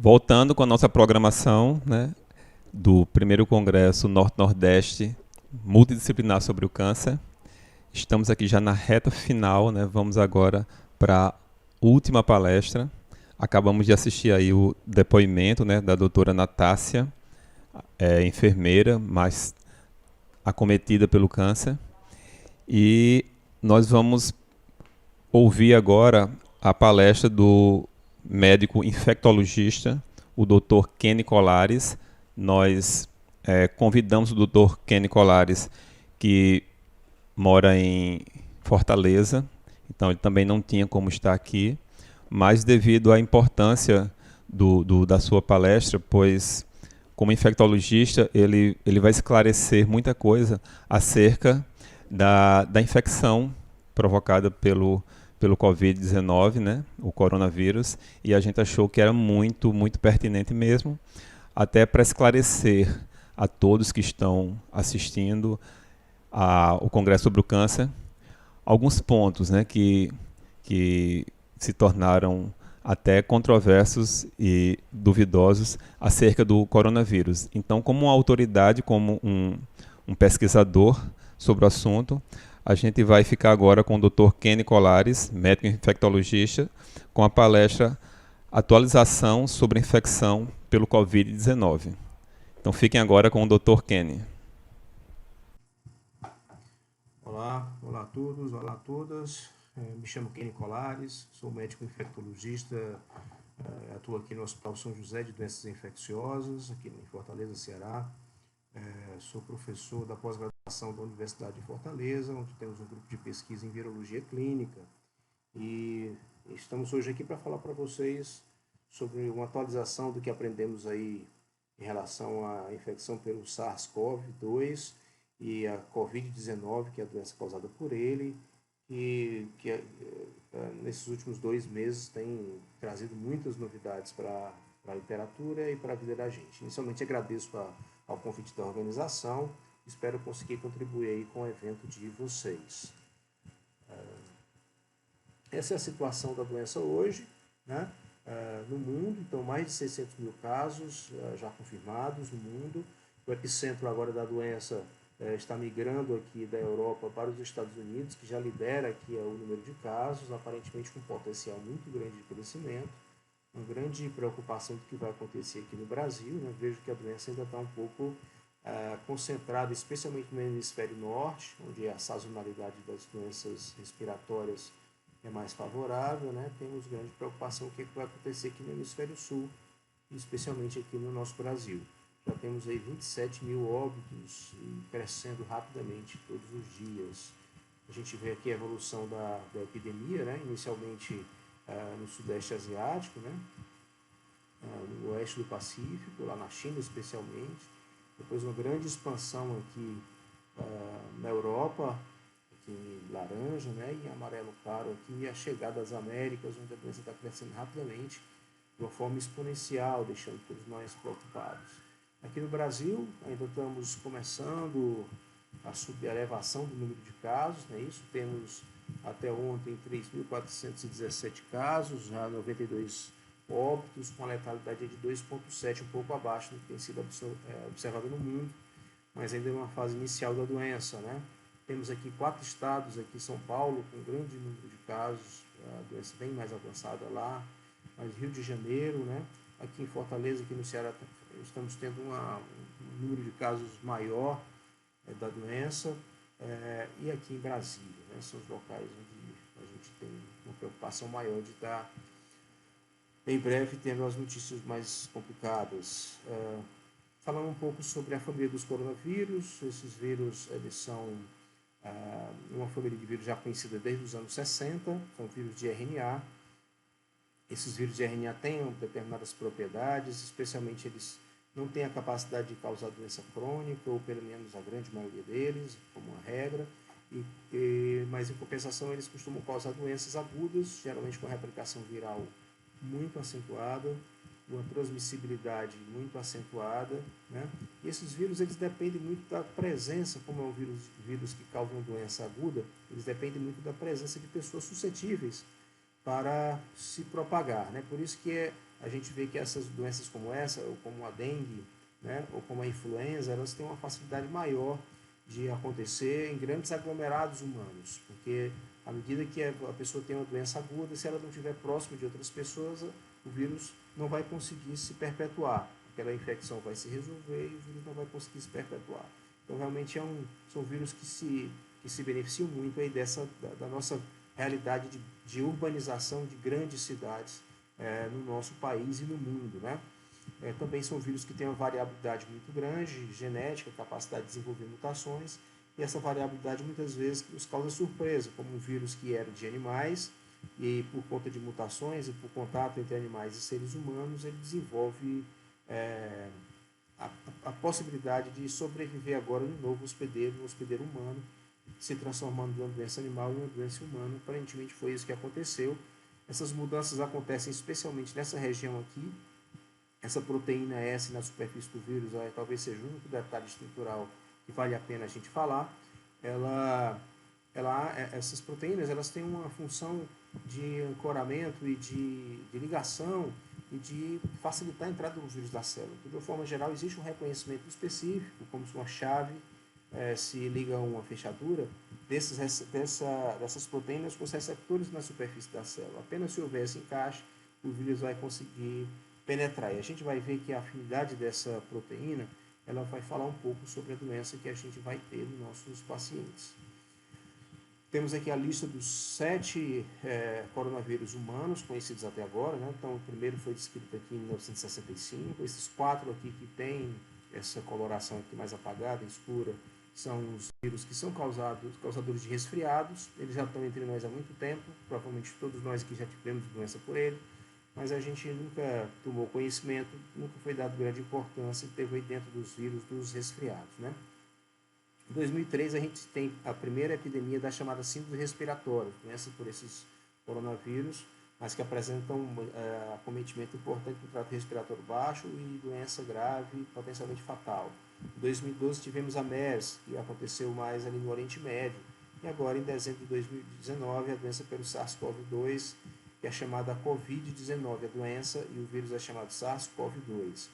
Voltando com a nossa programação, né, do primeiro Congresso Norte-Nordeste Multidisciplinar sobre o Câncer. Estamos aqui já na reta final, né, vamos agora para a última palestra. Acabamos de assistir aí o depoimento, né, da doutora Natácia, enfermeira, mas acometida pelo câncer. E nós vamos ouvir agora a palestra do médico infectologista, o Dr. Kenny Colares. Nós convidamos o Dr. Kenny Colares, que mora em Fortaleza, então ele também não tinha como estar aqui, mas devido à importância da sua palestra, pois como infectologista ele vai esclarecer muita coisa acerca da infecção provocada pelo Covid-19, né, o coronavírus, e a gente achou que era muito pertinente mesmo, até para esclarecer a todos que estão assistindo ao Congresso sobre o Câncer, alguns pontos, né, que se tornaram até controversos e duvidosos acerca do coronavírus. Então, como uma autoridade, como um pesquisador sobre o assunto, a gente vai ficar agora com o Dr. Kenny Colares, médico infectologista, com a palestra Atualização sobre a infecção pelo Covid-19. Então fiquem agora com o Dr. Kenny. Olá a todos, olá a todas. Me chamo Kenny Colares, sou médico infectologista, atuo aqui no Hospital São José de Doenças Infecciosas, aqui em Fortaleza, Ceará. Sou professor da pós-graduação da Universidade de Fortaleza, onde temos um grupo de pesquisa em virologia clínica. E estamos hoje aqui para falar para vocês sobre uma atualização do que aprendemos aí em relação à infecção pelo SARS-CoV-2 e a Covid-19, que é a doença causada por ele, e que nesses últimos 2 meses tem trazido muitas novidades para a literatura e para a vida da gente. Inicialmente agradeço ao convite da organização, espero conseguir contribuir aí com o evento de vocês. Essa é a situação da doença hoje, né? No mundo. Então, mais de 600 mil casos já confirmados no mundo. O epicentro agora da doença está migrando aqui da Europa para os Estados Unidos, que já lidera aqui o número de casos, aparentemente com um potencial muito grande de crescimento. Uma grande preocupação do que vai acontecer aqui no Brasil, né? Vejo que a doença ainda está um pouco concentrada, especialmente no hemisfério norte, onde a sazonalidade das doenças respiratórias é mais favorável, né? Temos grande preocupação com o que vai acontecer aqui no hemisfério sul, especialmente aqui no nosso Brasil. Já temos aí 27 mil óbitos e crescendo rapidamente todos os dias. A gente vê aqui a evolução da epidemia, né? Inicialmente no Sudeste Asiático, né? No Oeste do Pacífico, lá na China especialmente. Depois uma grande expansão aqui na Europa, aqui em laranja, né? E em amarelo claro aqui, e a chegada às Américas, onde a doença está crescendo rapidamente, de uma forma exponencial, deixando todos nós preocupados. Aqui no Brasil, ainda estamos começando a subir a elevação do número de casos, né? Isso, temos até ontem 3.417 casos, já 92 óbitos, com a letalidade de 2,7, um pouco abaixo do que tem sido observado no mundo, mas ainda é uma fase inicial da doença, né? Temos aqui 4 estados, aqui São Paulo, com grande número de casos, a doença bem mais avançada lá, mas Rio de Janeiro, né? Aqui em Fortaleza, aqui no Ceará, estamos tendo um número de casos maior da doença, e aqui em Brasília, né? São os locais onde a gente tem uma preocupação maior de estar, em breve, tendo as notícias mais complicadas. Falando um pouco sobre a família dos coronavírus, esses vírus eles são uma família de vírus já conhecida desde os anos 60, são vírus de RNA. Esses vírus de RNA têm determinadas propriedades, especialmente eles não têm a capacidade de causar doença crônica, ou pelo menos a grande maioria deles, como uma regra, mas em compensação eles costumam causar doenças agudas, geralmente com replicação viral muito acentuada, uma transmissibilidade muito acentuada, né? E esses vírus eles dependem muito da presença, como é um vírus que causa uma doença aguda, eles dependem muito da presença de pessoas suscetíveis para se propagar, né? Por isso que a gente vê que essas doenças como essa, ou como a dengue, né, ou como a influenza, elas têm uma facilidade maior de acontecer em grandes aglomerados humanos, porque à medida que a pessoa tem uma doença aguda, se ela não estiver próxima de outras pessoas, o vírus não vai conseguir se perpetuar. Aquela infecção vai se resolver e o vírus não vai conseguir se perpetuar. Então, realmente, são vírus que se beneficiam muito aí da nossa realidade de urbanização de grandes cidades no nosso país e no mundo, né? Também são vírus que têm uma variabilidade muito grande, genética, capacidade de desenvolver mutações, e essa variabilidade muitas vezes nos causa surpresa, como um vírus que era de animais, e por conta de mutações e por contato entre animais e seres humanos, ele desenvolve é, a possibilidade de sobreviver agora no novo hospedeiro, no hospedeiro humano, se transformando de uma doença animal em uma doença humana. Aparentemente foi isso que aconteceu. Essas mudanças acontecem especialmente nessa região aqui. Essa proteína S na superfície do vírus talvez seja o único detalhe estrutural que vale a pena a gente falar. Essas proteínas elas têm uma função de ancoramento e de ligação e de facilitar a entrada do vírus da célula. De uma forma geral, existe um reconhecimento específico, como se uma chave se liga a uma fechadura, dessas proteínas com os receptores na superfície da célula. Apenas se houver esse encaixe, o vírus vai conseguir penetrar. E a gente vai ver que a afinidade dessa proteína ela vai falar um pouco sobre a doença que a gente vai ter nos nossos pacientes. Temos aqui a lista dos 7 coronavírus humanos conhecidos até agora, né? Então, o primeiro foi descrito aqui em 1965. Esses 4 aqui que tem essa coloração aqui mais apagada, escura, são os vírus que são causadores de resfriados. Eles já estão entre nós há muito tempo, provavelmente todos nós que já tivemos doença por ele, mas a gente nunca tomou conhecimento, nunca foi dado grande importância e teve aí dentro dos vírus dos resfriados, né? Em 2003, a gente tem a primeira epidemia da chamada síndrome respiratória, doença por esses coronavírus, mas que apresentam acometimento importante do trato respiratório baixo e doença grave, potencialmente fatal. Em 2012, tivemos a MERS, que aconteceu mais ali no Oriente Médio. E agora, em dezembro de 2019, a doença pelo SARS-CoV-2, que é chamada Covid-19, a doença, e o vírus é chamado SARS-CoV-2.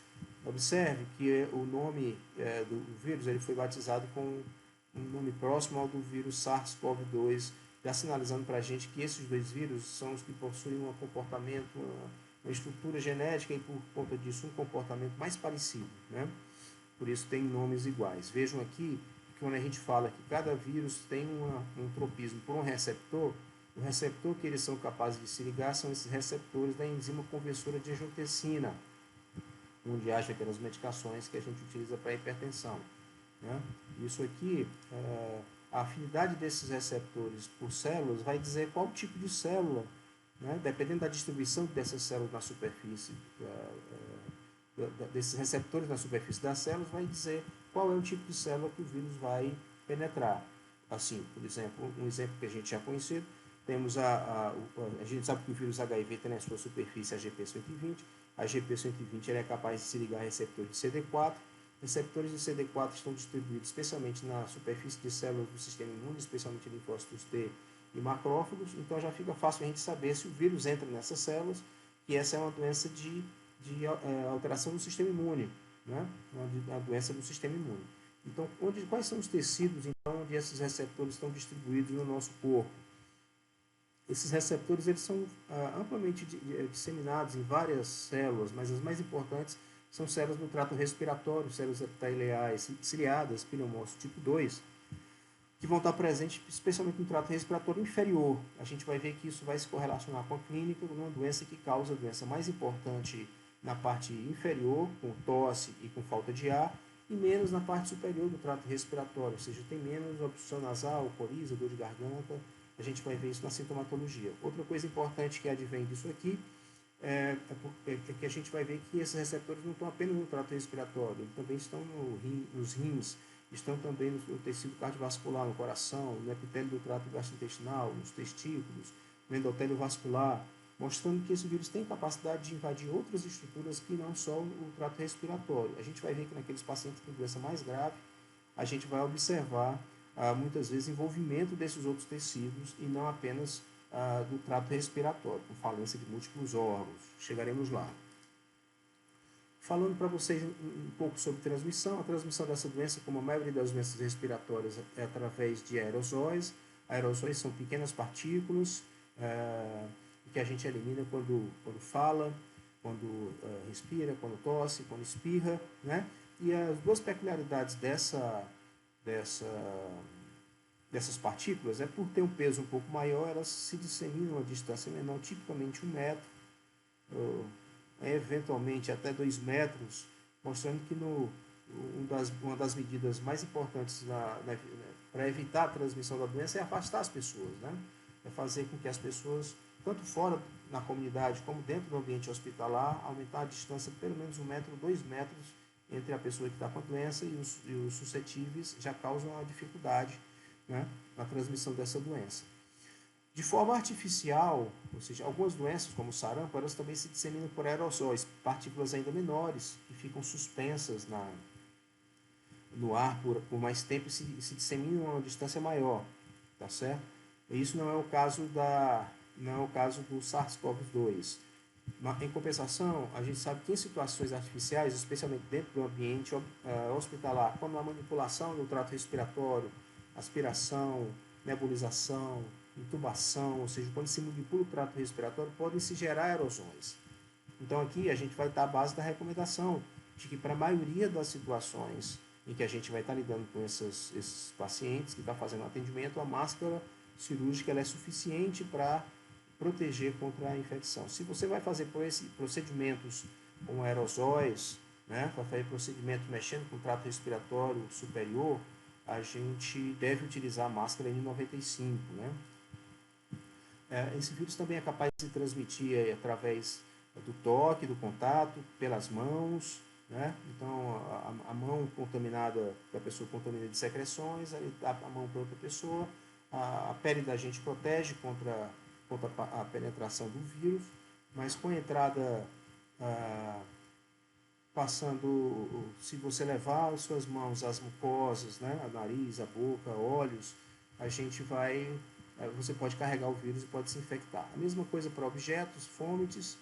Observe que o nome do vírus ele foi batizado com um nome próximo ao do vírus SARS-CoV-2, já sinalizando para a gente que esses dois vírus são os que possuem um comportamento, uma estrutura genética e, por conta disso, um comportamento mais parecido, né? Por isso tem nomes iguais. Vejam aqui que quando a gente fala que cada vírus tem um tropismo por um receptor, o receptor que eles são capazes de se ligar são esses receptores da enzima conversora de angiotensina, onde age aquelas medicações que a gente utiliza para hipertensão, né? Isso aqui, a afinidade desses receptores por células vai dizer qual tipo de célula, né? Dependendo da distribuição dessas células na superfície, desses receptores na superfície das células, vai dizer qual é o tipo de célula que o vírus vai penetrar. Assim, por exemplo, um exemplo que a gente já conhecido, temos a gente sabe que o vírus HIV tem na sua superfície a GP120. A GP120 é capaz de se ligar a receptores de CD4. Receptores de CD4 estão distribuídos especialmente na superfície de células do sistema imune, especialmente linfócitos T e macrófagos. Então já fica fácil a gente saber se o vírus entra nessas células, que essa é uma doença de alteração do sistema imune, né? Uma doença do sistema imune. Então, quais são os tecidos então, onde esses receptores estão distribuídos no nosso corpo? Esses receptores eles são amplamente disseminados em várias células, mas as mais importantes são células do trato respiratório, células epiteliais ciliadas, pneumócitos tipo 2, que vão estar presentes especialmente no trato respiratório inferior. A gente vai ver que isso vai se correlacionar com a clínica de uma doença que causa a doença mais importante na parte inferior, com tosse e com falta de ar, e menos na parte superior do trato respiratório, ou seja, tem menos obstrução nasal, coriza, dor de garganta. A gente vai ver isso na sintomatologia. Outra coisa importante que advém disso aqui é que a gente vai ver que esses receptores não estão apenas no trato respiratório, eles também estão nos rins, estão também no tecido cardiovascular, no coração, no epitélio do trato gastrointestinal, nos testículos, no endotélio vascular, mostrando que esse vírus tem capacidade de invadir outras estruturas que não só o trato respiratório. A gente vai ver que naqueles pacientes com doença mais grave, a gente vai observar muitas vezes envolvimento desses outros tecidos e não apenas do trato respiratório, com falência de múltiplos órgãos. Chegaremos lá. Falando para vocês um pouco sobre transmissão, a transmissão dessa doença, como a maioria das doenças respiratórias, é através de aerosóis. Aerosóis são pequenas partículas que a gente elimina quando fala, quando respira, quando tosse, quando espirra, né? E as duas peculiaridades dessas partículas é por ter um peso um pouco maior, elas se disseminam a distância menor, tipicamente 1 metro, eventualmente até 2 metros, mostrando que uma das medidas mais importantes para evitar a transmissão da doença é afastar as pessoas, né? É fazer com que as pessoas, tanto fora na comunidade como dentro do ambiente hospitalar, aumentar a distância de pelo menos 1 metro, 2 metros entre a pessoa que está com a doença e os suscetíveis, já causam uma dificuldade, né, na transmissão dessa doença. De forma artificial, ou seja, algumas doenças, como o sarampo, elas também se disseminam por aerossóis, partículas ainda menores, que ficam suspensas no ar por mais tempo e se disseminam a uma distância maior, tá certo? E isso não é o caso do SARS-CoV-2. Em compensação, a gente sabe que em situações artificiais, especialmente dentro do ambiente hospitalar, como a manipulação do trato respiratório, aspiração, nebulização, intubação, ou seja, quando se manipula o trato respiratório, podem se gerar aerosóis. Então aqui a gente vai estar à base da recomendação de que para a maioria das situações em que a gente vai estar lidando com esses pacientes que estão fazendo atendimento, a máscara cirúrgica ela é suficiente para proteger contra a infecção. Se você vai fazer procedimentos com aerosóis, né, para fazer procedimento mexendo com o trato respiratório superior, a gente deve utilizar a máscara N95, né? Esse vírus também é capaz de se transmitir através do toque, do contato, pelas mãos, né? Então, a mão contaminada, da pessoa contaminada de secreções, aí dá a mão para outra pessoa, a pele da gente protege contra a penetração do vírus, mas com a entrada passando, se você levar as suas mãos às mucosas, né, a nariz, a boca, olhos, você pode carregar o vírus e pode se infectar. A mesma coisa para objetos, fomites,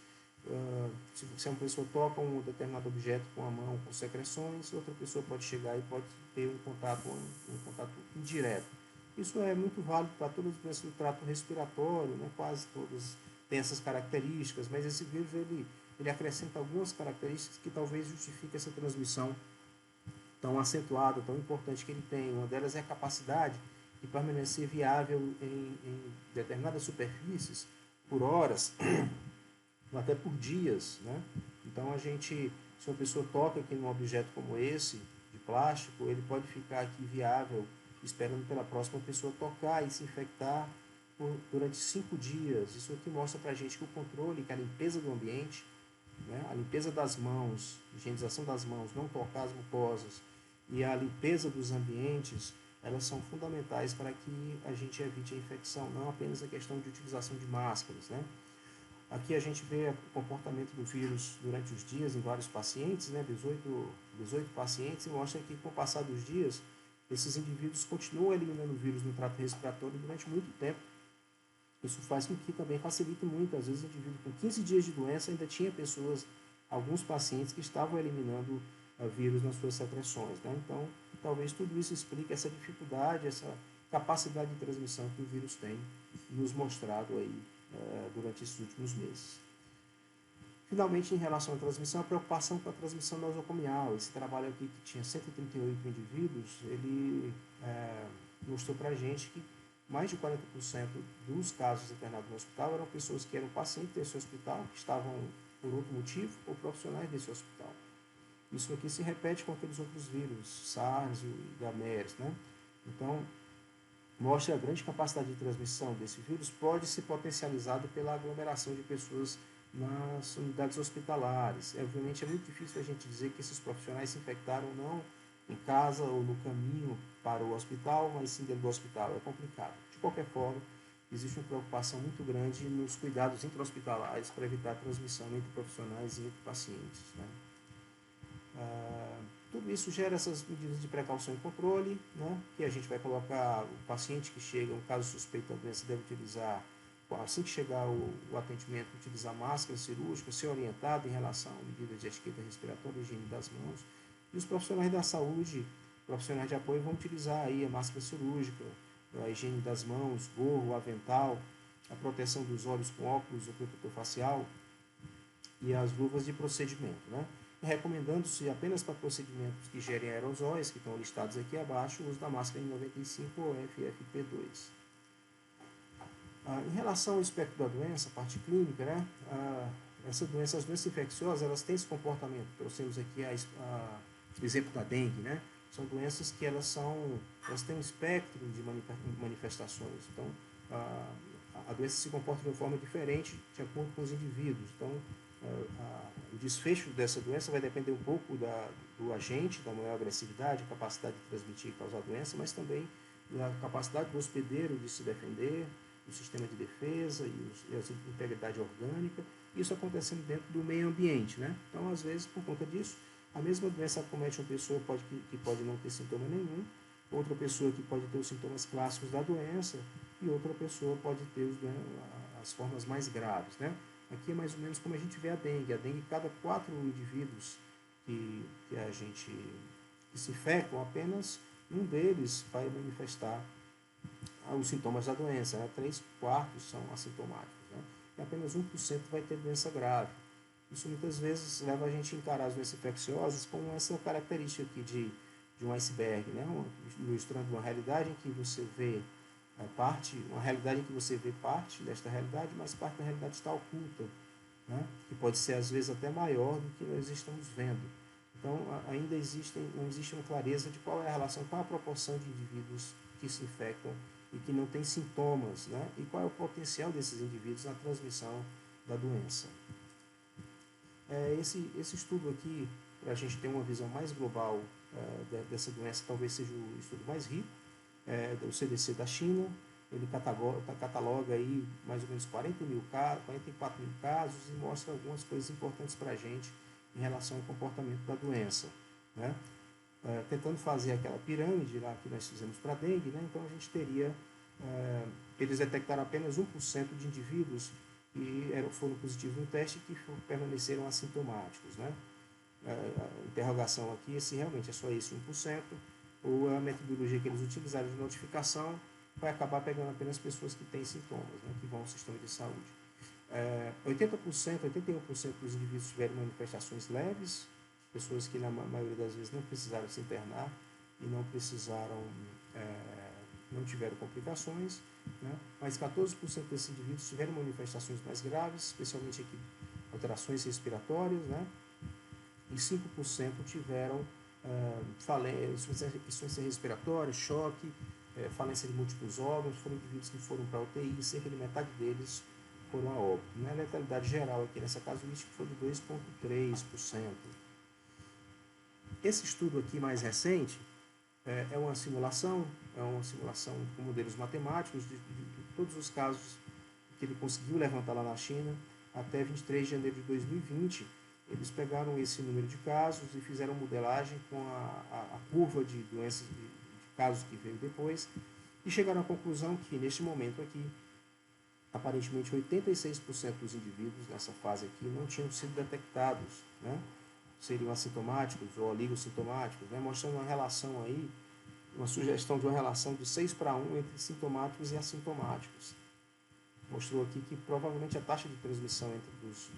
se uma pessoa toca um determinado objeto com a mão, com secreções, outra pessoa pode chegar e pode ter um contato indireto. Isso é muito válido para todas as doenças do trato respiratório, né? Quase todas têm essas características, mas esse vírus ele acrescenta algumas características que talvez justifiquem essa transmissão tão acentuada, tão importante que ele tem. Uma delas é a capacidade de permanecer viável em determinadas superfícies por horas, ou até por dias, né? Então se uma pessoa toca aqui num objeto como esse, de plástico, ele pode ficar aqui viável, esperando pela próxima pessoa tocar e se infectar durante 5 dias. Isso aqui mostra para a gente que o controle, que a limpeza do ambiente, né, a limpeza das mãos, higienização das mãos, não tocar as mucosas, e a limpeza dos ambientes, elas são fundamentais para que a gente evite a infecção, não apenas a questão de utilização de máscaras, né? Aqui a gente vê o comportamento do vírus durante os dias em vários pacientes, né, 18 pacientes, e mostra que com o passar dos dias, esses indivíduos continuam eliminando o vírus no trato respiratório durante muito tempo. Isso faz com que também facilite muito. Às vezes o indivíduo com 15 dias de doença ainda tinha alguns pacientes que estavam eliminando vírus nas suas secreções, né? Então, talvez tudo isso explique essa dificuldade, essa capacidade de transmissão que o vírus tem nos mostrado aí durante esses últimos meses. Finalmente, em relação à transmissão, a preocupação com a transmissão nosocomial. Esse trabalho aqui, que tinha 138 indivíduos, ele mostrou para a gente que mais de 40% dos casos internados no hospital eram pessoas que eram pacientes desse hospital, que estavam por outro motivo, ou profissionais desse hospital. Isso aqui se repete com aqueles outros vírus, SARS e da MERS, né? Então, mostra a grande capacidade de transmissão desse vírus, pode ser potencializado pela aglomeração de pessoas nas unidades hospitalares. Obviamente é muito difícil a gente dizer que esses profissionais se infectaram não em casa ou no caminho para o hospital, mas sim dentro do hospital. É complicado. De qualquer forma, existe uma preocupação muito grande nos cuidados intra-hospitalares para evitar a transmissão entre profissionais e entre pacientes, né? Tudo isso gera essas medidas de precaução e controle, né, que a gente vai colocar o paciente que chega, um caso suspeito da doença, deve utilizar assim que chegar o atendimento, utilizar máscara cirúrgica, ser orientado em relação a medidas de etiqueta respiratória, higiene das mãos. E os profissionais da saúde, profissionais de apoio, vão utilizar aí a máscara cirúrgica, a higiene das mãos, gorro, avental, a proteção dos olhos com óculos, o protetor facial e as luvas de procedimento, né? Recomendando-se apenas para procedimentos que gerem aerosóis, que estão listados aqui abaixo, o uso da máscara N95 ou FFP2. Em relação ao espectro da doença, a parte clínica, né? As doenças infecciosas, elas têm esse comportamento. Trouxemos aqui o exemplo da dengue, né? São doenças que elas têm um espectro de manifestações. Então, a doença se comporta de uma forma diferente de acordo com os indivíduos. Então, o desfecho dessa doença vai depender um pouco do agente, da maior agressividade, capacidade de transmitir e causar doença, mas também da capacidade do hospedeiro de se defender, do sistema de defesa e a integridade orgânica, isso acontecendo dentro do meio ambiente, né? Então, às vezes, por conta disso, a mesma doença acomete uma pessoa que pode não ter sintoma nenhum, outra pessoa que pode ter os sintomas clássicos da doença e outra pessoa pode ter as formas mais graves, né? Aqui é mais ou menos como a gente vê a dengue. A dengue, cada 4 indivíduos que se infectam, apenas um deles vai manifestar os sintomas da doença, né? 3/4 são assintomáticos, né? E apenas 1% vai ter doença grave. Isso muitas vezes leva a gente a encarar as doenças infecciosas como essa característica aqui de um iceberg, né? Ilustrando uma realidade em que você vê uma realidade em que você vê parte desta realidade, mas parte da realidade está oculta, né? Que pode ser às vezes até maior do que nós estamos vendo. Então, ainda não existe uma clareza de qual é a relação, qual é a proporção de indivíduos que se infectam e que não têm sintomas, né? E qual é o potencial desses indivíduos na transmissão da doença. Esse estudo aqui, para a gente ter uma visão mais global dessa doença, talvez seja o estudo mais rico, do CDC da China. Ele cataloga aí mais ou menos 44 mil casos e mostra algumas coisas importantes para a gente em relação ao comportamento da doença, né? Tentando fazer aquela pirâmide lá que nós fizemos para a dengue, né? Então a gente teria, eles detectaram apenas 1% de indivíduos que foram positivos no teste e que permaneceram assintomáticos, né? A interrogação aqui é se realmente é só esse 1%, ou a metodologia que eles utilizaram de notificação vai acabar pegando apenas pessoas que têm sintomas, né, que vão ao sistema de saúde. 81% dos indivíduos tiveram manifestações leves, pessoas que na maioria das vezes não precisaram se internar e não tiveram complicações, né? Mas 14% desses indivíduos tiveram manifestações mais graves, especialmente aqui alterações respiratórias, né? E 5% tiveram insuficiência respiratória, choque, falência de múltiplos órgãos. Foram indivíduos que foram para a UTI e cerca de metade deles foram a óbito. A letalidade geral aqui nessa casuística foi de 2,3%. Esse estudo aqui mais recente é uma simulação com modelos matemáticos de todos os casos que ele conseguiu levantar lá na China até 23 de janeiro de 2020. Eles pegaram esse número de casos e fizeram modelagem com a curva de doenças, de casos que veio depois, e chegaram à conclusão que, neste momento aqui, aparentemente 86% dos indivíduos nessa fase aqui não tinham sido detectados, né? Seriam assintomáticos ou oligossintomáticos, né? Mostrando uma relação aí, uma sugestão de uma relação de 6/1 entre sintomáticos e assintomáticos. Mostrou aqui que provavelmente a taxa de transmissão entre os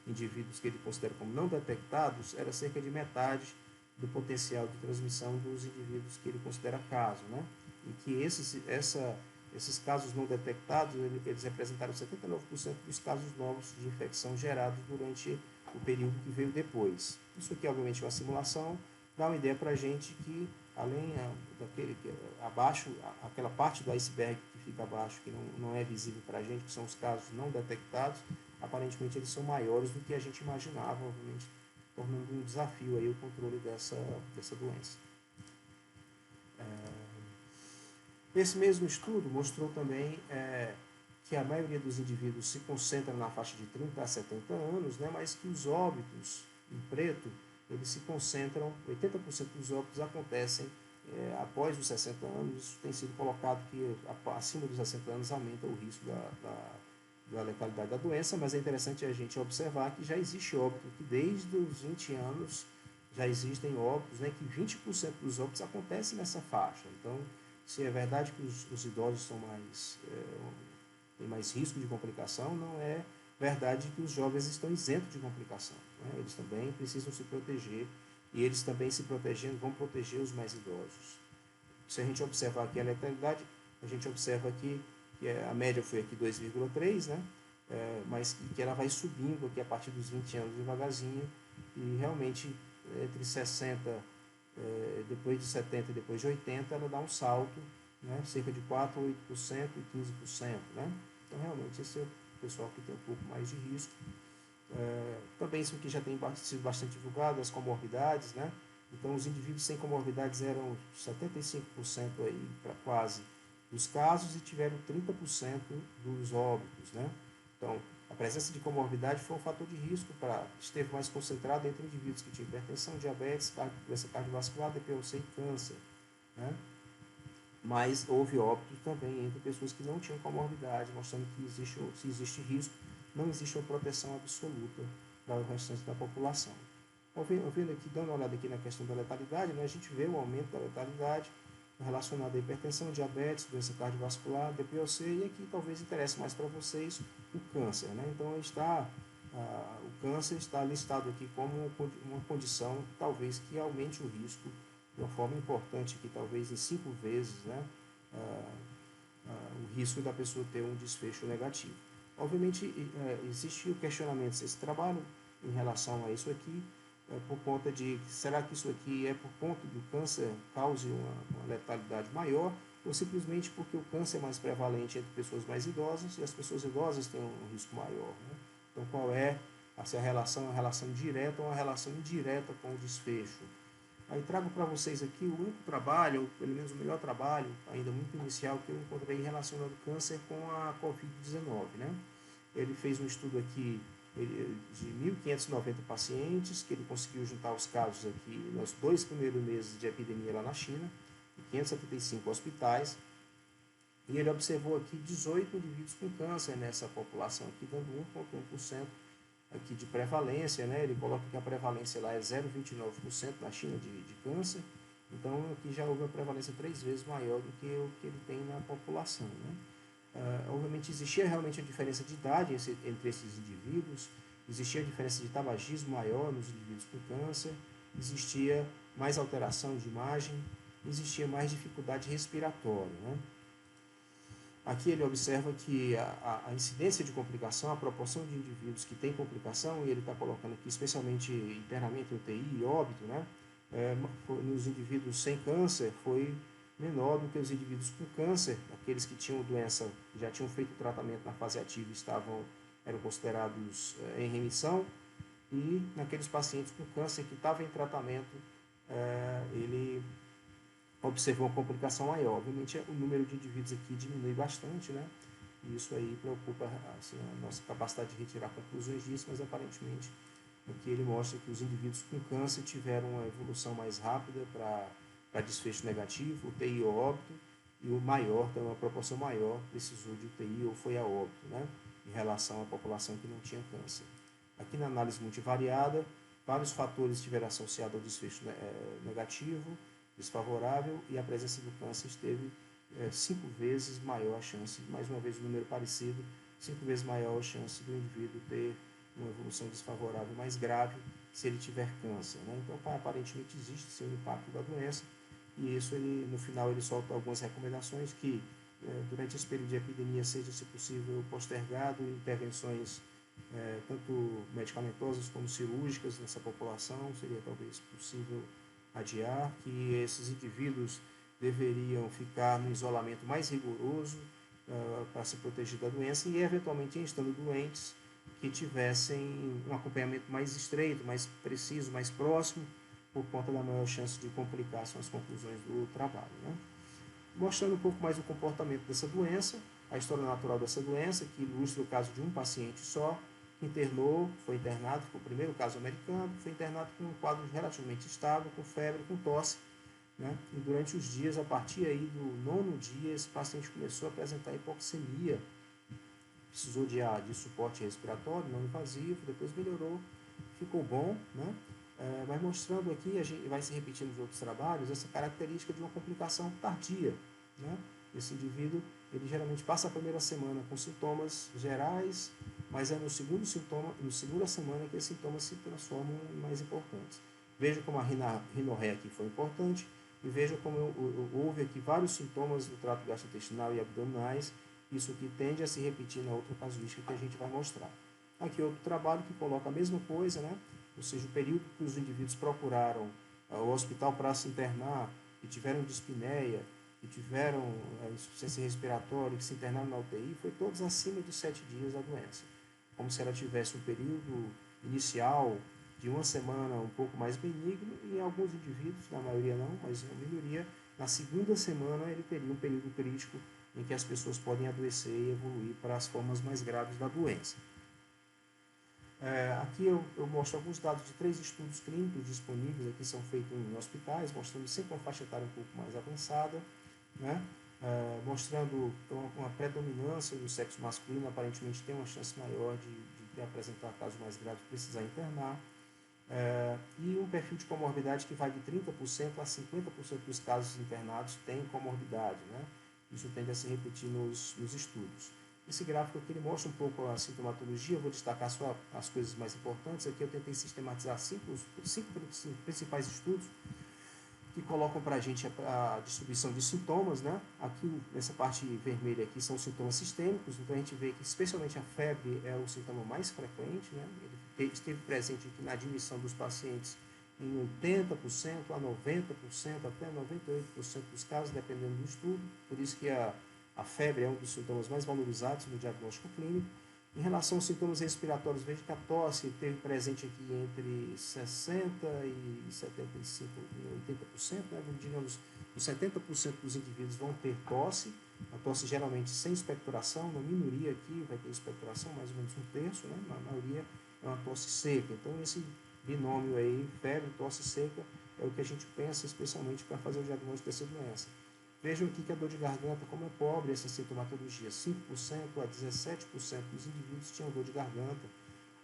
indivíduos que ele considera como não detectados era cerca de metade do potencial de transmissão dos indivíduos que ele considera caso, né? E que esses casos não detectados, eles representaram 79% dos casos novos de infecção gerados durante o período que veio depois. Isso aqui, obviamente, é uma simulação, dá uma ideia para a gente que, além abaixo, aquela parte do iceberg que fica abaixo, que não é visível para a gente, que são os casos não detectados, aparentemente eles são maiores do que a gente imaginava, obviamente, tornando um desafio aí o controle dessa doença. Esse mesmo estudo mostrou também que a maioria dos indivíduos se concentra na faixa de 30 a 70 anos, né, mas que os óbitos em preto, eles se concentram, 80% dos óbitos acontecem após os 60 anos, isso tem sido colocado que acima dos 60 anos aumenta o risco da letalidade da doença, mas é interessante a gente observar que já existe óbito, que desde os 20 anos já existem óbitos, né, que 20% dos óbitos acontecem nessa faixa. Então, se é verdade que os idosos são têm mais risco de complicação, não é verdade que os jovens estão isentos de complicação. Né? Eles também precisam se proteger e eles também se protegendo vão proteger os mais idosos. Se a gente observar aqui a letalidade, a gente observa aqui que a média foi aqui 2,3, né? Mas que ela vai subindo aqui a partir dos 20 anos devagarzinho e realmente entre 60, depois de 70 e depois de 80, ela dá um salto, né? Cerca de 4, 8% e 15%, né? Então realmente esse é o pessoal que tem um pouco mais de risco. Também isso aqui já tem sido bastante divulgado, as comorbidades, né? Então, os indivíduos sem comorbidades eram 75% aí, para quase, dos casos e tiveram 30% dos óbitos, né? Então, a presença de comorbidade foi um fator de risco esteve mais concentrado entre indivíduos que tinham hipertensão, diabetes, doença cardiovascular, DPOC e câncer, né? Mas houve óbito também entre pessoas que não tinham comorbidade, mostrando que se existe risco, não existe uma proteção absoluta para o restante da população. Ouvindo aqui, dando uma olhada aqui na questão da letalidade, né, a gente vê o aumento da letalidade relacionado à hipertensão, diabetes, doença cardiovascular, DPOC, e aqui talvez interesse mais para vocês o câncer. Né? Então, o câncer está listado aqui como uma condição, talvez, que aumente o risco de uma forma importante, que talvez em 5 vezes, né, o risco da pessoa ter um desfecho negativo. Obviamente, existe o questionamento se esse trabalho em relação a isso aqui, por conta de, será que isso aqui é por conta do câncer cause uma letalidade maior, ou simplesmente porque o câncer é mais prevalente entre pessoas mais idosas e as pessoas idosas têm um risco maior. Né? Então, qual é essa relação, uma relação direta ou uma relação indireta com o desfecho? Aí trago para vocês aqui o único trabalho, ou pelo menos o melhor trabalho, ainda muito inicial, que eu encontrei relacionado ao câncer com a Covid-19. Né? Ele fez um estudo aqui de 1.590 pacientes, que ele conseguiu juntar os casos aqui nos 2 primeiros meses de epidemia lá na China, em 575 hospitais, e ele observou aqui 18 indivíduos com câncer nessa população aqui, dando 1,1% aqui de prevalência, né? Ele coloca que a prevalência lá é 0,29% na China de câncer, então aqui já houve uma prevalência 3 vezes maior do que o que ele tem na população, né? Obviamente existia realmente a diferença de idade entre esses indivíduos, existia a diferença de tabagismo maior nos indivíduos com câncer, existia mais alteração de imagem, existia mais dificuldade respiratória, né? Aqui ele observa que a incidência de complicação, a proporção de indivíduos que tem complicação, e ele está colocando aqui especialmente internamento em UTI e óbito, né? Nos indivíduos sem câncer foi menor do que os indivíduos com câncer, aqueles que tinham doença, já tinham feito o tratamento na fase ativa eram considerados em remissão, e naqueles pacientes com câncer que estavam em tratamento, ele observou uma complicação maior. Obviamente, o número de indivíduos aqui diminui bastante, né? E isso aí preocupa assim, a nossa capacidade de retirar conclusões disso, mas aparentemente aqui ele mostra que os indivíduos com câncer tiveram uma evolução mais rápida para desfecho negativo, UTI ou óbito, e o maior, tem uma proporção maior, precisou de UTI ou foi a óbito, né? Em relação à população que não tinha câncer. Aqui na análise multivariada, vários fatores estiveram associados ao desfecho negativo, desfavorável, e a presença do câncer esteve 5 vezes maior a chance, mais uma vez o número parecido, 5 vezes maior a chance do indivíduo ter uma evolução desfavorável mais grave se ele tiver câncer. Né? Então, aparentemente existe sim o impacto da doença, e isso no final ele solta algumas recomendações que durante esse período de epidemia seja, se possível, postergado intervenções tanto medicamentosas como cirúrgicas nessa população, seria talvez possível adiar, que esses indivíduos deveriam ficar no isolamento mais rigoroso para se proteger da doença e, eventualmente, estando doentes, que tivessem um acompanhamento mais estreito, mais preciso, mais próximo, por conta da maior chance de complicar são as conclusões do trabalho. Né? Mostrando um pouco mais o comportamento dessa doença, a história natural dessa doença, que ilustra o caso de um paciente só, que foi internado, foi o primeiro caso americano, foi internado com um quadro relativamente estável, com febre, com tosse, né? E durante os dias, a partir aí do 9º dia, esse paciente começou a apresentar hipoxemia, precisou de suporte respiratório não invasivo, depois melhorou, ficou bom, né? Mas mostrando aqui, a gente vai se repetindo nos outros trabalhos, essa característica de uma complicação tardia, né? Esse indivíduo, ele geralmente passa a primeira semana com sintomas gerais, mas é no segundo sintoma, no segunda semana que esses sintomas se transformam em mais importantes. Veja como a rinorreia aqui foi importante, e veja como houve aqui vários sintomas do trato gastrointestinal e abdominais, isso que tende a se repetir na outra casuística que a gente vai mostrar. Aqui outro trabalho que coloca a mesma coisa, né? Ou seja, o período que os indivíduos procuraram o hospital para se internar, que tiveram dispneia, que tiveram insuficiência respiratória, que se internaram na UTI, foi todos acima de 7 dias da doença. Como se ela tivesse um período inicial de uma semana um pouco mais benigno, e em alguns indivíduos, na maioria não, mas na minoria, na segunda semana ele teria um período crítico em que as pessoas podem adoecer e evoluir para as formas mais graves da doença. Aqui eu mostro alguns dados de 3 estudos clínicos disponíveis, aqui são feitos em hospitais, mostrando sempre uma faixa etária um pouco mais avançada, né? Mostrando uma predominância do sexo masculino, aparentemente tem uma chance maior de apresentar casos mais graves e precisar internar, e um perfil de comorbidade que vai de 30% a 50% dos casos internados têm comorbidade, né? Isso tende a se repetir nos estudos. Esse gráfico aqui ele mostra um pouco a sintomatologia, eu vou destacar só as coisas mais importantes. Aqui eu tentei sistematizar cinco principais estudos que colocam para a gente a distribuição de sintomas, né? Aqui, nessa parte vermelha aqui, são sintomas sistêmicos, então a gente vê que especialmente a febre é o sintoma mais frequente, né? Ele esteve presente aqui na admissão dos pacientes em 80% a 90%, até 98% dos casos, dependendo do estudo, por isso que a febre é um dos sintomas mais valorizados no diagnóstico clínico. Em relação aos sintomas respiratórios, veja que a tosse esteve presente aqui entre 60% e 75%, 80%, né? Digamos, os 70% dos indivíduos vão ter tosse, a tosse geralmente sem expectoração, uma minoria aqui vai ter expectoração, mais ou menos um terço, né? Na maioria é uma tosse seca. Então, esse binômio aí, febre, tosse seca, é o que a gente pensa especialmente para fazer o diagnóstico dessa doença. Vejam aqui que a dor de garganta, como é pobre essa sintomatologia, 5% a 17% dos indivíduos tinham dor de garganta.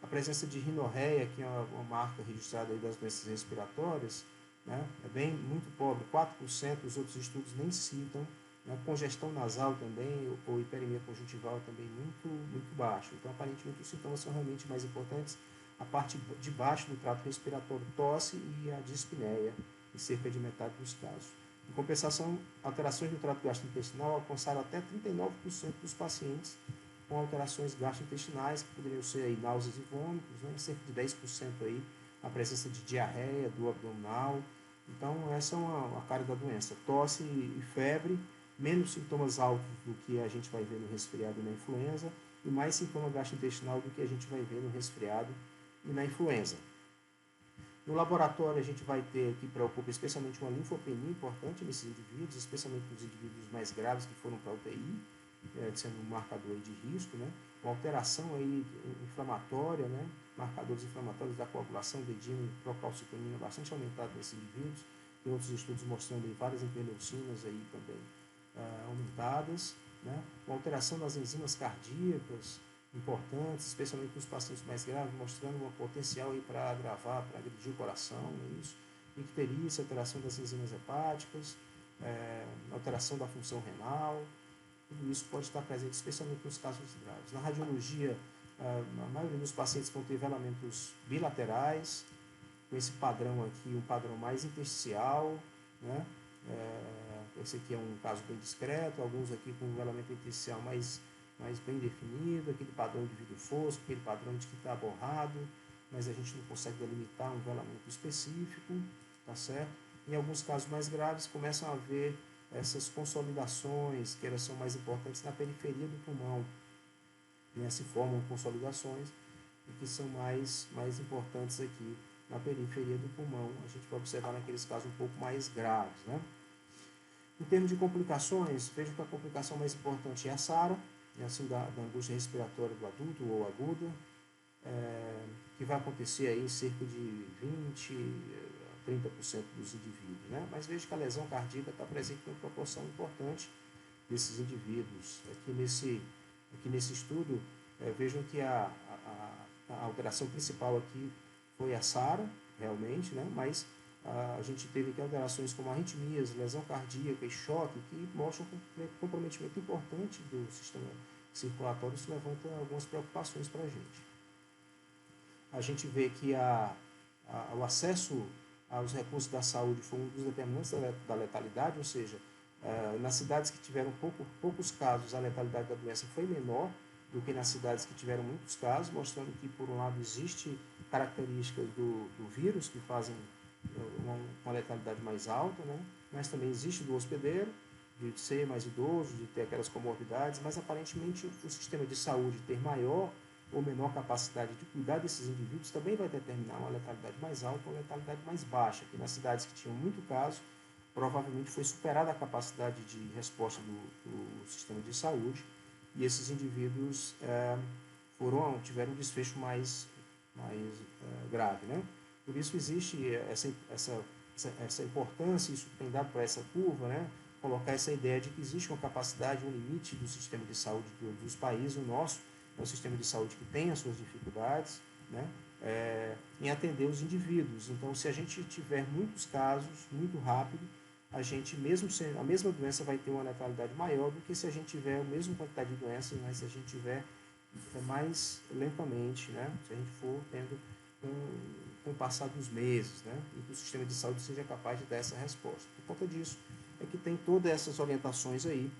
A presença de rinorreia, que é uma marca registrada aí das doenças respiratórias, né, é bem muito pobre, 4%, os outros estudos nem citam. Né, congestão nasal também, ou hiperemia conjuntival também muito baixo. Então, aparentemente, os sintomas são realmente mais importantes. A parte de baixo do trato respiratório, tosse e a dispneia, em cerca de metade dos casos. Em compensação, alterações no trato gastrointestinal alcançaram até 39% dos pacientes com alterações gastrointestinais, que poderiam ser aí náuseas e vômitos, né? Cerca de 10% aí a presença de diarreia, dor abdominal. Então, essa é uma cara da doença. Tosse e febre, menos sintomas altos do que a gente vai ver no resfriado e na influenza, e mais sintoma gastrointestinal do que a gente vai ver no resfriado e na influenza. No laboratório, a gente vai ter que preocupa especialmente uma linfopenia importante nesses indivíduos, especialmente nos indivíduos mais graves que foram para a UTI, sendo um marcador de risco, né? Uma alteração aí inflamatória, né? Marcadores inflamatórios da coagulação, dedina e procalcitonina bastante aumentado nesses indivíduos. Tem outros estudos mostrando aí várias interleucinas aí também aumentadas, né? Uma alteração das enzimas cardíacas, importantes, especialmente nos pacientes mais graves, mostrando uma potencial para agravar, para agredir o coração, né, isso. Icterícia, alteração das enzimas hepáticas, alteração da função renal, tudo isso pode estar presente, especialmente nos casos graves. Na radiologia, a maioria dos pacientes vão ter velamentos bilaterais, com esse padrão aqui, um padrão mais intersticial, né? Esse aqui é um caso bem discreto, alguns aqui com um velamento intersticial mais bem definido, aquele padrão de vidro fosco, aquele padrão de que está borrado, mas a gente não consegue delimitar um velamento específico, tá certo? Em alguns casos mais graves, começam a haver essas consolidações, que elas são mais importantes na periferia do pulmão, né? Se formam consolidações, e que são mais importantes aqui na periferia do pulmão. A gente vai observar naqueles casos um pouco mais graves, né? Em termos de complicações, vejo que a complicação mais importante é a SARA, assim da angústia respiratória do adulto ou aguda, que vai acontecer aí em cerca de 20 30% dos indivíduos, né? Mas veja que a lesão cardíaca está presente em uma proporção importante desses indivíduos. Aqui nesse estudo, vejam que a alteração principal aqui foi a SARA, realmente, né? Mas a gente teve aqui alterações como arritmias, lesão cardíaca e choque, que mostram um comprometimento importante do sistema circulatório. Isso levanta algumas preocupações para a gente. A gente vê que o acesso aos recursos da saúde foi um dos determinantes da letalidade, ou seja, nas cidades que tiveram poucos casos, a letalidade da doença foi menor do que nas cidades que tiveram muitos casos, mostrando que, por um lado, existe características do vírus que fazem uma letalidade mais alta, né? Mas também existe do hospedeiro, de ser mais idoso, de ter aquelas comorbidades, mas aparentemente o sistema de saúde ter maior ou menor capacidade de cuidar desses indivíduos também vai determinar uma letalidade mais alta ou uma letalidade mais baixa. Aqui nas cidades que tinham muito caso, provavelmente foi superada a capacidade de resposta do sistema de saúde e esses indivíduos tiveram um desfecho mais grave, né? Por isso existe essa importância, isso tem dado para essa curva, né? Colocar essa ideia de que existe uma capacidade, um limite do sistema de saúde dos países. O nosso é um sistema de saúde que tem as suas dificuldades, né? Em atender os indivíduos. Então, se a gente tiver muitos casos, muito rápido, a gente, mesmo sendo a mesma doença, vai ter uma letalidade maior do que se a gente tiver a mesma quantidade de doenças, mas se a gente tiver mais lentamente, né? Se a gente for tendo com o passar dos meses, né? E que o sistema de saúde seja capaz de dar essa resposta. Por conta disso, é que tem todas essas orientações aí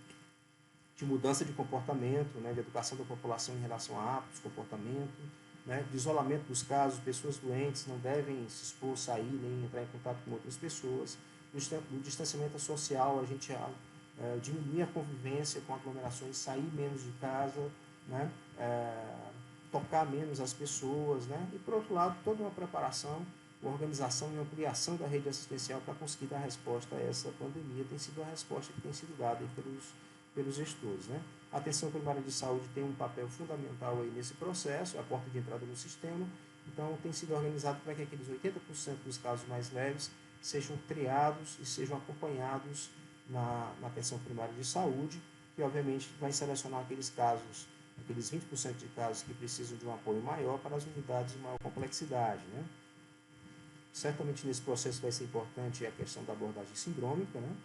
de mudança de comportamento, né? De educação da população em relação a hábitos, comportamento, né? De isolamento dos casos, pessoas doentes não devem se expor, sair, nem entrar em contato com outras pessoas. No distanciamento social, a gente diminuir a convivência com aglomerações, sair menos de casa, né? Tocar menos as pessoas, né? E, por outro lado, toda uma preparação, uma organização e ampliação da rede assistencial para conseguir dar resposta a essa pandemia tem sido a resposta que tem sido dada pelos gestores, né? A atenção primária de saúde tem um papel fundamental aí nesse processo, a porta de entrada no sistema. Então, tem sido organizado para que aqueles 80% dos casos mais leves sejam triados e sejam acompanhados na atenção primária de saúde, que obviamente vai selecionar aqueles 20% de casos que precisam de um apoio maior para as unidades de maior complexidade, né? Certamente nesse processo vai ser importante a questão da abordagem sindrômica, né?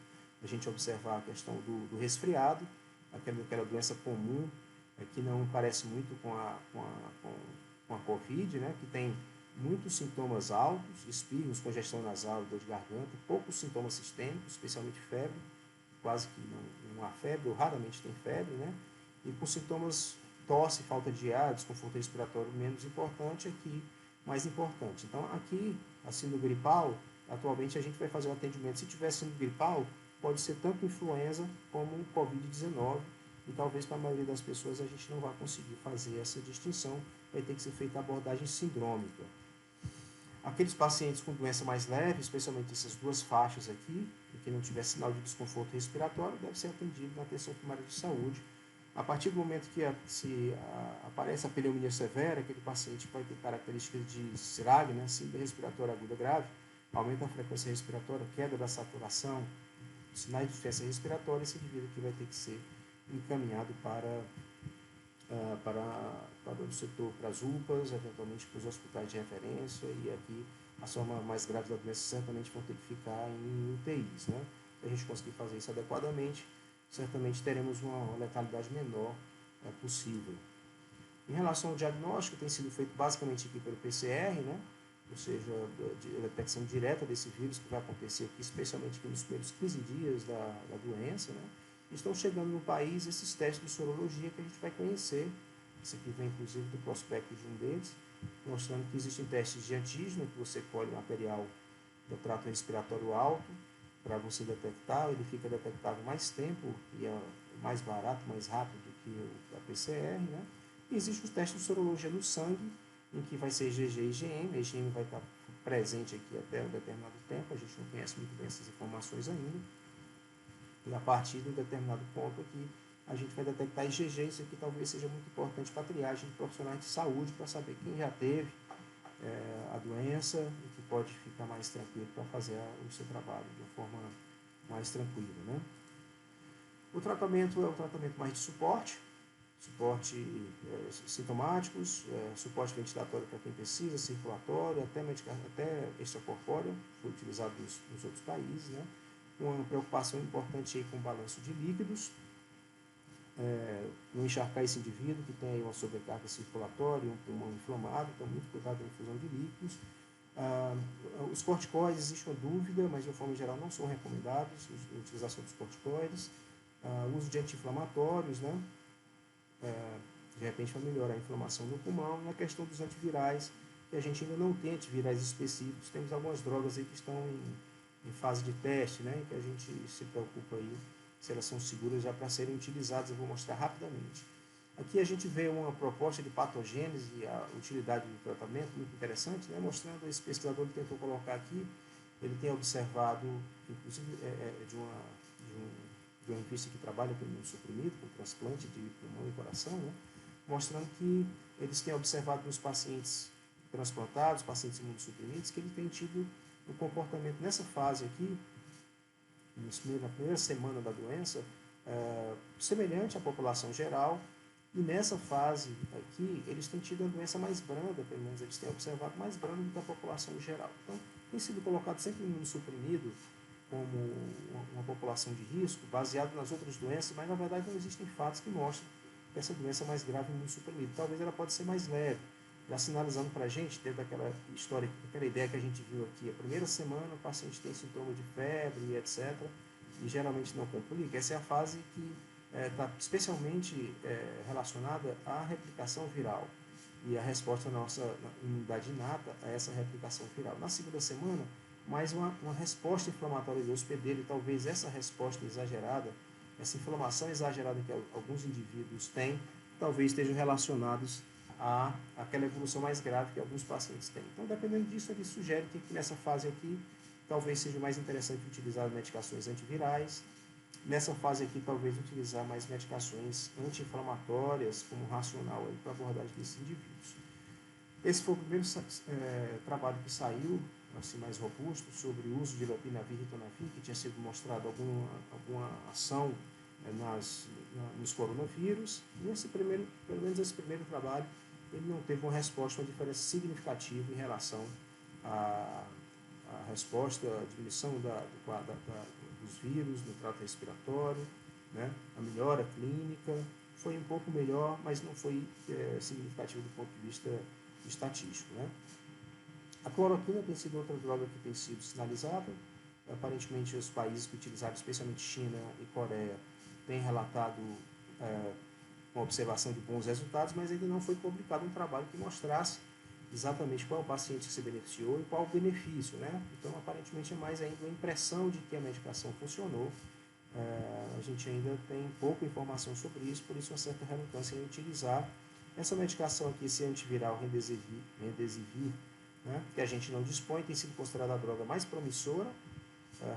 A gente observar a questão do resfriado, aquela doença comum que não parece muito com a Covid, né? Que tem muitos sintomas altos, espirros, congestão nasal, dor de garganta, poucos sintomas sistêmicos, especialmente febre, quase que não há febre, ou raramente tem febre, né? E com sintomas tosse, falta de ar, desconforto respiratório menos importante, aqui mais importante. Então, aqui, a síndrome gripal, atualmente a gente vai fazer um atendimento. Se tiver síndrome gripal, pode ser tanto influenza como Covid-19, e talvez para a maioria das pessoas a gente não vai conseguir fazer essa distinção, vai ter que ser feita a abordagem sindrômica. Aqueles pacientes com doença mais leve, especialmente essas duas faixas aqui, e que não tiver sinal de desconforto respiratório, deve ser atendido na atenção primária de saúde. A partir do momento que aparece a pneumonia severa, aquele paciente vai ter características de SIRAG, né, síndrome respiratória aguda grave, aumenta a frequência respiratória, queda da saturação, sinais de insuficiência respiratória, esse indivíduo aqui vai ter que ser encaminhado para o setor, para as UPAs, eventualmente para os hospitais de referência, e aqui as formas mais graves da doença certamente vão ter que ficar em UTIs, né? Se a gente conseguir fazer isso adequadamente, certamente teremos uma letalidade menor possível. Em relação ao diagnóstico, tem sido feito basicamente aqui pelo PCR, né? Ou seja, a detecção direta desse vírus que vai acontecer aqui, especialmente aqui nos primeiros 15 dias da doença, né? Estão chegando no país esses testes de sorologia que a gente vai conhecer. Esse aqui vem inclusive do prospecto de um deles, mostrando que existem testes de antígeno, que você colhe material do trato respiratório alto para você detectar. Ele fica detectável mais tempo e é mais barato, mais rápido do que a PCR, né? E existem os testes de sorologia no sangue, em que vai ser IgG e IgM. A IgM vai estar presente aqui até um determinado tempo, a gente não conhece muito bem essas informações ainda. E a partir de um determinado ponto aqui, a gente vai detectar IgG. Isso aqui talvez seja muito importante para a triagem de profissionais de saúde, para saber quem já teve a doença e que pode ficar mais tranquilo para fazer o seu trabalho de uma forma mais tranquila, né? O tratamento é um tratamento mais de suporte sintomáticos, suporte ventilatório para quem precisa, circulatório, até extracorpóreo, foi utilizado nos outros países, né? Uma preocupação importante aí com o balanço de líquidos, não encharcar esse indivíduo que tem aí uma sobrecarga circulatória, um pulmão inflamado, então muito cuidado na infusão de líquidos. Os corticoides, existe uma dúvida, mas de uma forma geral não são recomendados a utilização dos corticoides. O uso de anti-inflamatórios, né? De repente vai melhorar a inflamação no pulmão. E a questão dos antivirais, que a gente ainda não tem antivirais específicos, temos algumas drogas aí que estão em fase de teste, né? Que a gente se preocupa aí se elas são seguras já para serem utilizadas. Eu vou mostrar rapidamente. Aqui a gente vê uma proposta de patogênese e a utilidade do tratamento, muito interessante, né? Mostrando, esse pesquisador que tentou colocar aqui, ele tem observado, inclusive de uma revista que trabalha com imunossuprimido, com transplante de pulmão e coração, né? Mostrando que eles têm observado nos pacientes transplantados, pacientes imunossuprimidos, que ele tem tido um comportamento nessa fase aqui, na primeira semana da doença, semelhante à população geral, e nessa fase aqui, eles têm tido a doença mais branda, pelo menos eles têm observado mais branda do que a população geral. Então, tem sido colocado sempre imunossuprimido como uma população de risco, baseado nas outras doenças, mas na verdade não existem fatos que mostram que essa doença é mais grave imunossuprimida. Talvez ela pode ser mais leve, já sinalizando para a gente, dentro daquela história, aquela ideia que a gente viu aqui, a primeira semana o paciente tem sintoma de febre, etc., e geralmente não complica. Essa é a fase que está especialmente relacionada à replicação viral e a resposta da nossa imunidade inata a essa replicação viral. Na segunda semana, mais uma resposta inflamatória do hospedeiro, e talvez essa resposta exagerada, essa inflamação exagerada que alguns indivíduos têm, talvez estejam relacionados àquela evolução mais grave que alguns pacientes têm. Então, dependendo disso, ele sugere que nessa fase aqui, talvez seja mais interessante utilizar medicações antivirais. Nessa fase aqui, talvez utilizar mais medicações anti-inflamatórias como racional para abordagem desses indivíduos. Esse foi o primeiro trabalho que saiu, assim, mais robusto, sobre o uso de lopinavir e ritonavir, que tinha sido mostrado alguma ação nos coronavírus. E pelo menos esse primeiro trabalho, ele não teve uma resposta, uma diferença significativa em relação à resposta, à diminuição dos vírus no trato respiratório, né? A melhora clínica foi um pouco melhor, mas não foi significativo do ponto de vista estatístico, né? A cloroquina tem sido outra droga que tem sido sinalizada. Aparentemente, os países que utilizaram, especialmente China e Coreia, têm relatado uma observação de bons resultados, mas ainda não foi publicado um trabalho que mostrasse exatamente qual é o paciente que se beneficiou e qual o benefício, né? Então, aparentemente, é mais ainda a impressão de que a medicação funcionou. A gente ainda tem pouca informação sobre isso, por isso uma certa relutância em utilizar essa medicação aqui, esse antiviral Remdesivir, né, que a gente não dispõe, tem sido considerada a droga mais promissora,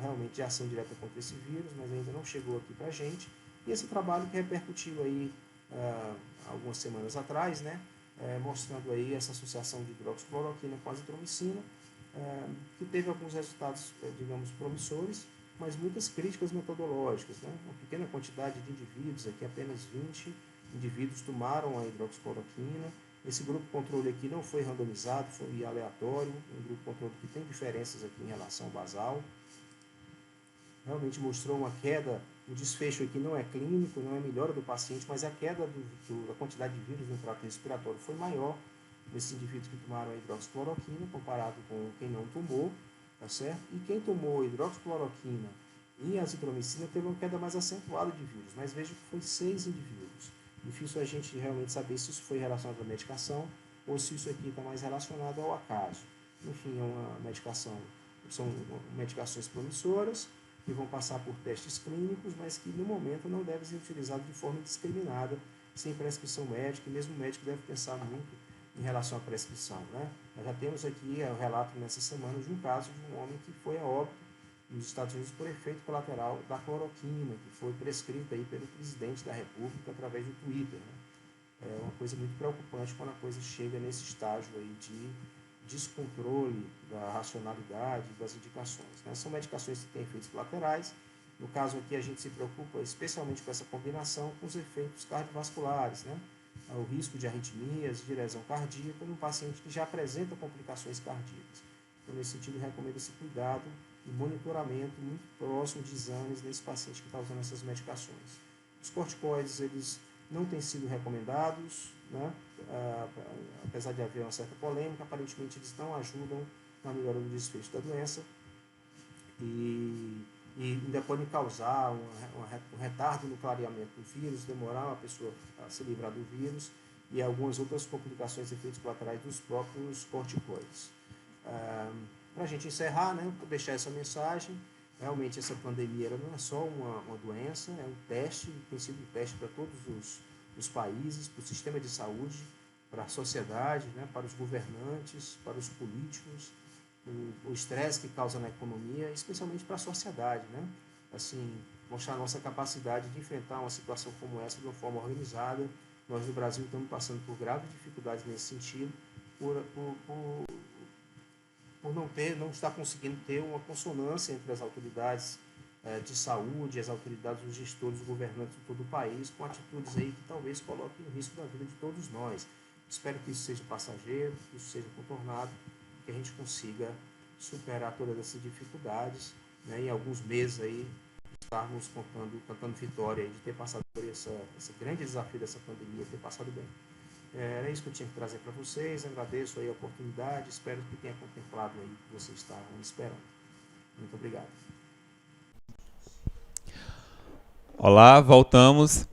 realmente de ação direta contra esse vírus, mas ainda não chegou aqui para a gente. E esse trabalho que repercutiu aí algumas semanas atrás, né, mostrando aí essa associação de hidroxicloroquina com azitromicina, que teve alguns resultados, digamos, promissores, mas muitas críticas metodológicas, né? Uma pequena quantidade de indivíduos, aqui apenas 20 indivíduos tomaram a hidroxicloroquina. Esse grupo controle aqui não foi randomizado, foi aleatório, um grupo controle que tem diferenças aqui em relação ao basal. Realmente mostrou uma queda, o desfecho aqui não é clínico, não é melhora do paciente, mas a queda da quantidade de vírus no trato respiratório foi maior nesses indivíduos que tomaram a hidroxicloroquina, comparado com quem não tomou, tá certo? E quem tomou hidroxicloroquina e azitromicina teve uma queda mais acentuada de vírus, mas veja que foi 6 indivíduos. Difícil a gente realmente saber se isso foi relacionado à medicação ou se isso aqui está mais relacionado ao acaso. Enfim, é uma medicação, são medicações promissoras, que vão passar por testes clínicos, mas que no momento não devem ser utilizados de forma indiscriminada, sem prescrição médica, e mesmo o médico deve pensar muito em relação à prescrição, né? Nós já temos aqui o relato nessa semana de um caso de um homem que foi a óbito nos Estados Unidos por efeito colateral da cloroquina, que foi prescrita aí pelo presidente da República através do Twitter, né? É uma coisa muito preocupante quando a coisa chega nesse estágio aí descontrole da racionalidade das indicações, né? São medicações que têm efeitos colaterais. No caso aqui, a gente se preocupa especialmente com essa combinação com os efeitos cardiovasculares, né? O risco de arritmias, de lesão cardíaca no paciente que já apresenta complicações cardíacas. Então, nesse sentido, recomendo esse cuidado e monitoramento muito próximo de exames nesse paciente que está usando essas medicações. Os corticoides, eles não têm sido recomendados, né? Apesar de haver uma certa polêmica, aparentemente eles não ajudam na melhora do desfecho da doença e ainda podem causar um retardo no clareamento do vírus, demorar a pessoa a se livrar do vírus e algumas outras complicações e efeitos colaterais dos próprios corticoides. Para a gente encerrar, né, vou deixar essa mensagem. Realmente essa pandemia ela não é só uma doença, é um teste, tem sido um teste para todos os países, para o sistema de saúde, para a sociedade, né, para os governantes, para os políticos, o estresse que causa na economia, especialmente para a sociedade, né? Assim, mostrar a nossa capacidade de enfrentar uma situação como essa de uma forma organizada. Nós no Brasil estamos passando por graves dificuldades nesse sentido, por não estar conseguindo ter uma consonância entre as autoridades de saúde, as autoridades, os gestores, os governantes de todo o país, com atitudes aí que talvez coloquem o risco da vida de todos nós. Espero que isso seja passageiro, que isso seja contornado, que a gente consiga superar todas essas dificuldades, né? Em alguns meses aí estarmos cantando vitória de ter passado por esse grande desafio dessa pandemia, ter passado bem. Era isso que eu tinha que trazer para vocês. Agradeço aí a oportunidade, espero que tenha contemplado aí o que vocês estavam esperando. Muito obrigado. Olá, voltamos.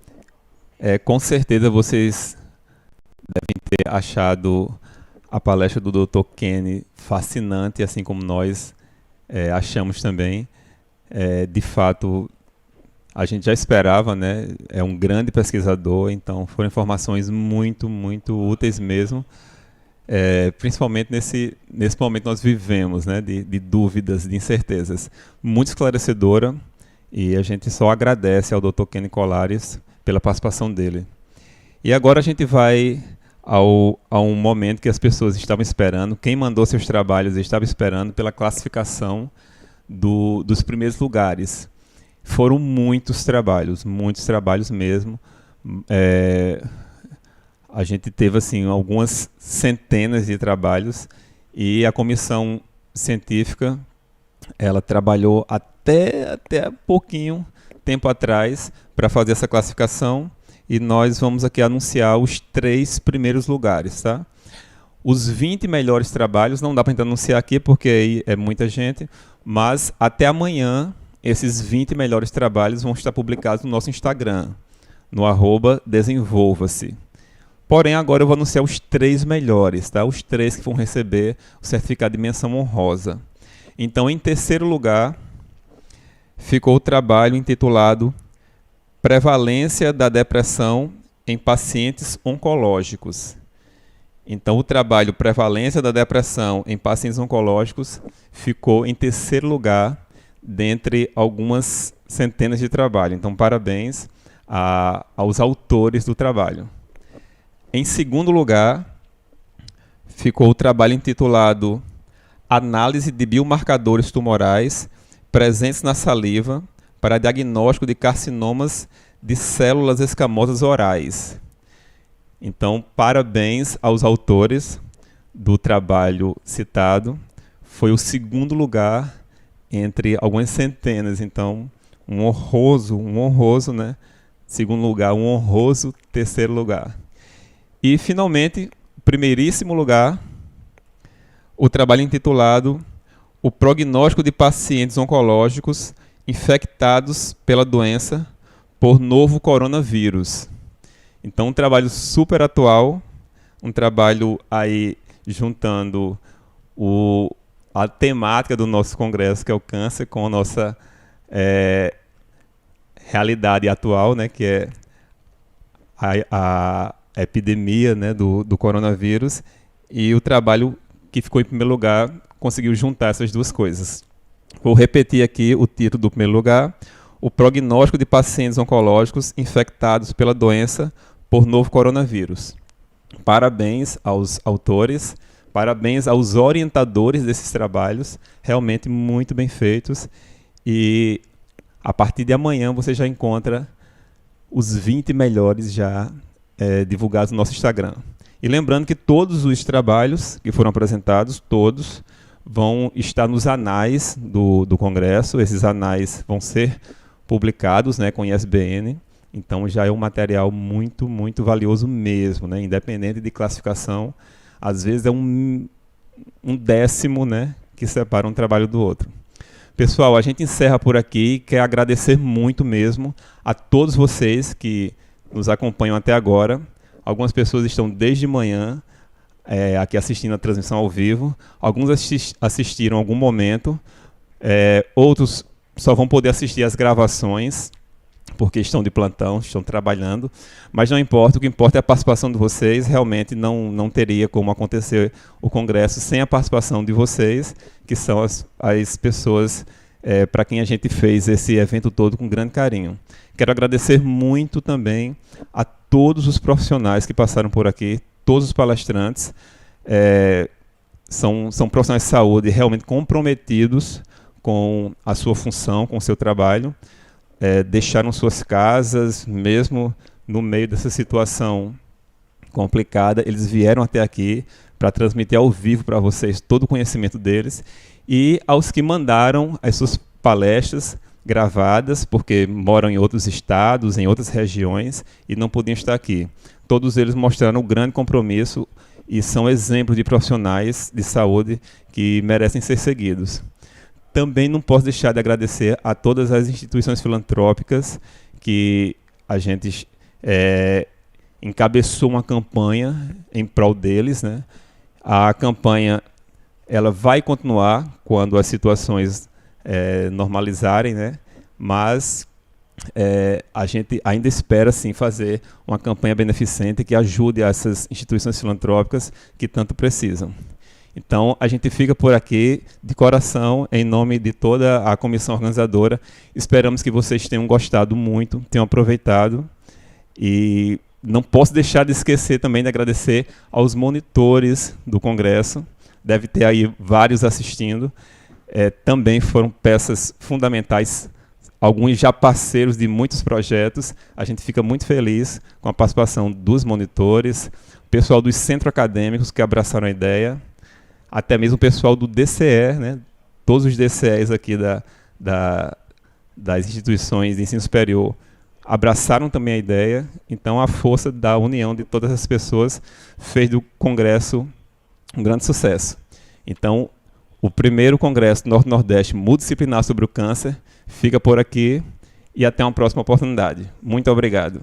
Com certeza vocês devem ter achado a palestra do Dr. Kenny fascinante, assim como nós achamos também. De fato, a gente já esperava, né? É um grande pesquisador, então foram informações muito, muito úteis mesmo, principalmente nesse momento que nós vivemos, né? De dúvidas, de incertezas. Muito esclarecedora, e a gente só agradece ao Dr. Kenny Colares pela participação dele. E agora a gente vai a um momento que as pessoas estavam esperando, quem mandou seus trabalhos estava esperando pela classificação dos primeiros lugares. Foram muitos trabalhos mesmo. A gente teve assim, algumas centenas de trabalhos e a comissão científica ela trabalhou até pouquinho tempo atrás para fazer essa classificação. E nós vamos aqui anunciar os 3 primeiros lugares, tá? Os 20 melhores trabalhos, não dá para anunciar aqui porque aí é muita gente, mas até amanhã esses 20 melhores trabalhos vão estar publicados no nosso Instagram, no @desenvolva-se. Porém, agora eu vou anunciar os 3 melhores, tá? Os 3 que vão receber o certificado de menção honrosa. Então, em terceiro lugar, ficou o trabalho intitulado Prevalência da depressão em pacientes oncológicos. Então, o trabalho Prevalência da depressão em pacientes oncológicos ficou em terceiro lugar dentre algumas centenas de trabalhos. Então, parabéns aos autores do trabalho. Em segundo lugar, ficou o trabalho intitulado Análise de biomarcadores tumorais presentes na saliva para diagnóstico de carcinomas de células escamosas orais. Então, parabéns aos autores do trabalho citado. Foi o segundo lugar entre algumas centenas. Então, um honroso, né? Segundo lugar, um honroso terceiro lugar. E, finalmente, primeiríssimo lugar, o trabalho intitulado O prognóstico de pacientes oncológicos infectados pela doença por novo coronavírus. Então, um trabalho super atual, um trabalho aí juntando a temática do nosso congresso, que é o câncer, com a nossa realidade atual, né, que é a epidemia, né, do coronavírus, e o trabalho que ficou em primeiro lugar conseguiu juntar essas duas coisas. Vou repetir aqui o título do primeiro lugar: O prognóstico de pacientes oncológicos infectados pela doença por novo coronavírus. Parabéns aos autores, Parabéns aos orientadores desses trabalhos, realmente muito bem feitos. E a partir de amanhã você já encontra os 20 melhores já divulgados no nosso Instagram. E lembrando que todos os trabalhos que foram apresentados, todos, vão estar nos anais do Congresso. Esses anais vão ser publicados, né, com ISBN. Então já é um material muito, muito valioso mesmo, né, independente de classificação. Às vezes é um décimo, né, que separa um trabalho do outro. Pessoal, a gente encerra por aqui e quer agradecer muito mesmo a todos vocês que nos acompanham até agora. Algumas pessoas estão desde manhã aqui assistindo a transmissão ao vivo. Alguns assistiram em algum momento. Outros só vão poder assistir as gravações, porque estão de plantão, estão trabalhando. Mas não importa, o que importa é a participação de vocês. Realmente não teria como acontecer o Congresso sem a participação de vocês, que são as pessoas para quem a gente fez esse evento todo com grande carinho. Quero agradecer muito também a todos os profissionais que passaram por aqui, todos os palestrantes. São profissionais de saúde realmente comprometidos com a sua função, com o seu trabalho. Deixaram suas casas, mesmo no meio dessa situação complicada, eles vieram até aqui para transmitir ao vivo para vocês todo o conhecimento deles, e aos que mandaram as suas palestras gravadas, porque moram em outros estados, em outras regiões, e não podiam estar aqui. Todos eles mostraram um grande compromisso e são exemplos de profissionais de saúde que merecem ser seguidos. Também não posso deixar de agradecer a todas as instituições filantrópicas que a gente encabeçou uma campanha em prol deles, né? A campanha ela vai continuar quando as situações normalizarem, né? Mas a gente ainda espera sim fazer uma campanha beneficente que ajude essas instituições filantrópicas que tanto precisam. Então, a gente fica por aqui, de coração, em nome de toda a comissão organizadora. Esperamos que vocês tenham gostado muito, tenham aproveitado. E não posso deixar de esquecer também de agradecer aos monitores do Congresso. Deve ter aí vários assistindo. Também foram peças fundamentais, alguns já parceiros de muitos projetos. A gente fica muito feliz com a participação dos monitores, pessoal dos centros acadêmicos que abraçaram a ideia, até mesmo o pessoal do DCE, né? Todos os DCEs aqui das instituições de ensino superior abraçaram também a ideia. Então, a força da união de todas as pessoas fez do Congresso um grande sucesso. Então, o primeiro Congresso Norte-Nordeste Multidisciplinar sobre o Câncer fica por aqui e até uma próxima oportunidade. Muito obrigado.